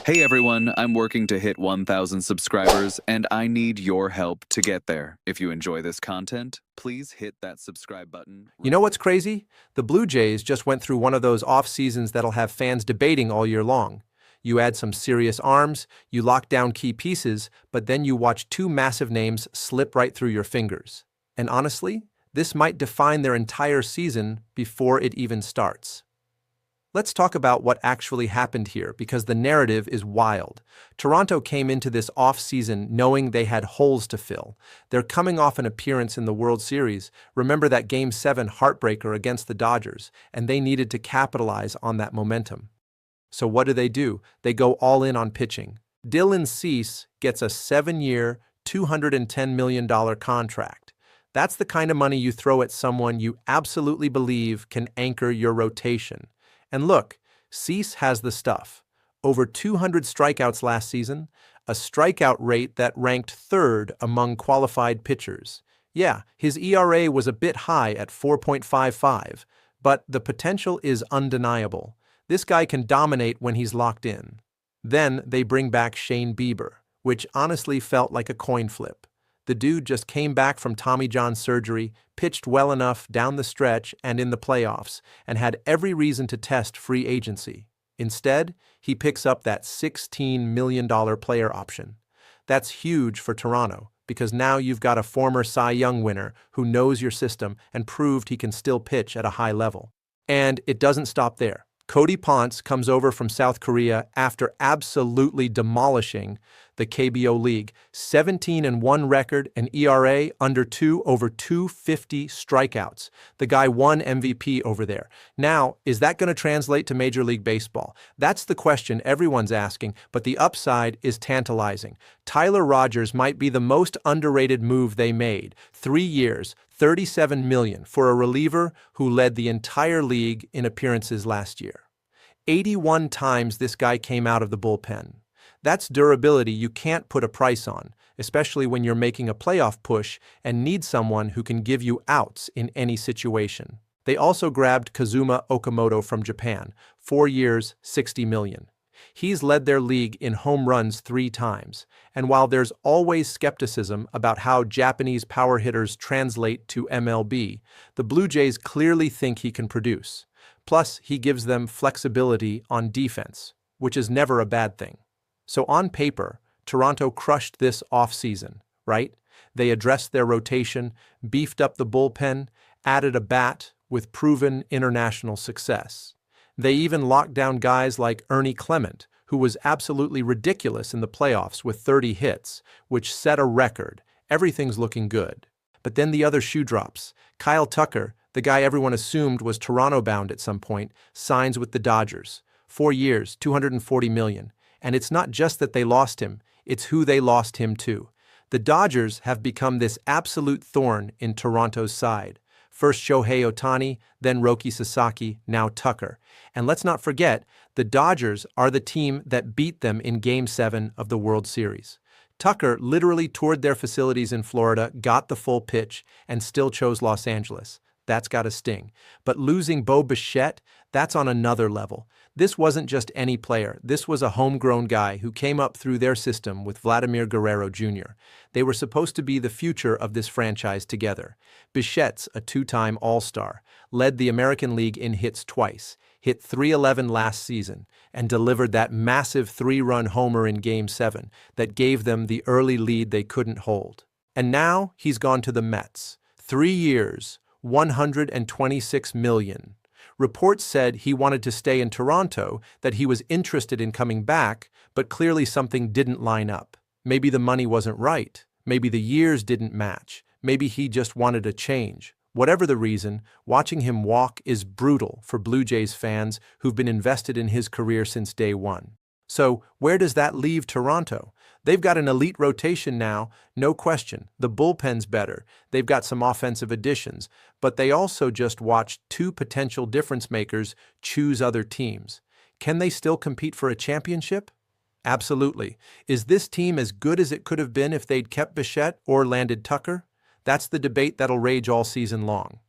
Hey everyone, I'm working to hit 1,000 subscribers and I need your help to get there. If you enjoy this content, please hit that subscribe button. You know what's crazy? The Blue Jays just went through one of those off seasons that'll have fans debating all year long. You add some serious arms, you lock down key pieces, but then you watch two massive names slip right through your fingers. And honestly, this might define their entire season before it even starts. Let's talk about what actually happened here because the narrative is wild. Toronto came into this off-season knowing they had holes to fill. They're coming off an appearance in the World Series. Remember that Game 7 heartbreaker against the Dodgers, and they needed to capitalize on that momentum. So what do? They go all in on pitching. Dylan Cease gets a 7-year, $210 million contract. That's the kind of money you throw at someone you absolutely believe can anchor your rotation. And look, Cease has the stuff. Over 200 strikeouts last season, a strikeout rate that ranked third among qualified pitchers. Yeah, his ERA was a bit high at 4.55, but the potential is undeniable. This guy can dominate when he's locked in. Then they bring back Shane Bieber, which honestly felt like a coin flip. The dude just came back from Tommy John surgery, pitched well enough down the stretch and in the playoffs, and had every reason to test free agency. Instead, he picks up that $16 million player option. That's huge for Toronto, because now you've got a former Cy Young winner who knows your system and proved he can still pitch at a high level. And it doesn't stop there. Cody Ponce comes over from South Korea after absolutely demolishing the KBO League. 17-1 record and ERA under 2 over 250 strikeouts. The guy won MVP over there. Now, is that going to translate to Major League Baseball? That's the question everyone's asking, but the upside is tantalizing. Tyler Rogers might be the most underrated move they made. 3 years, $37 million for a reliever who led the entire league in appearances last year. 81 times this guy came out of the bullpen. That's durability you can't put a price on, especially when you're making a playoff push and need someone who can give you outs in any situation. They also grabbed Kazuma Okamoto from Japan, 4 years, $60 million. He's led their league in home runs 3 times, and while there's always skepticism about how Japanese power hitters translate to MLB, the Blue Jays clearly think he can produce. Plus, he gives them flexibility on defense, which is never a bad thing. So on paper, Toronto crushed this offseason, right? They addressed their rotation, beefed up the bullpen, added a bat with proven international success. They even locked down guys like Ernie Clement, who was absolutely ridiculous in the playoffs with 30 hits, which set a record. Everything's looking good. But then the other shoe drops. Kyle Tucker, the guy everyone assumed was Toronto-bound at some point, signs with the Dodgers. 4 years, $240 million. And it's not just that they lost him, it's who they lost him to. The Dodgers have become this absolute thorn in Toronto's side. First Shohei Ohtani, then Roki Sasaki, now Tucker. And let's not forget, the Dodgers are the team that beat them in Game 7 of the World Series. Tucker literally toured their facilities in Florida, got the full pitch, and still chose Los Angeles. That's got to sting. But losing Bo Bichette, that's on another level. This wasn't just any player. This was a homegrown guy who came up through their system with Vladimir Guerrero Jr. They were supposed to be the future of this franchise together. Bichette's a 2-time All-Star, led the American League in hits twice, hit .311 last season, and delivered that massive 3-run homer in Game 7 that gave them the early lead they couldn't hold. And now he's gone to the Mets. 3 years, $126 million. Reports said he wanted to stay in Toronto, that he was interested in coming back, but clearly something didn't line up. Maybe the money wasn't right. Maybe the years didn't match. Maybe he just wanted a change. Whatever the reason, watching him walk is brutal for Blue Jays fans who've been invested in his career since day one. So, where does that leave Toronto? They've got an elite rotation now, no question. The bullpen's better. They've got some offensive additions, but they also just watched 2 potential difference makers choose other teams. Can they still compete for a championship? Absolutely. Is this team as good as it could have been if they'd kept Bichette or landed Tucker? That's the debate that'll rage all season long.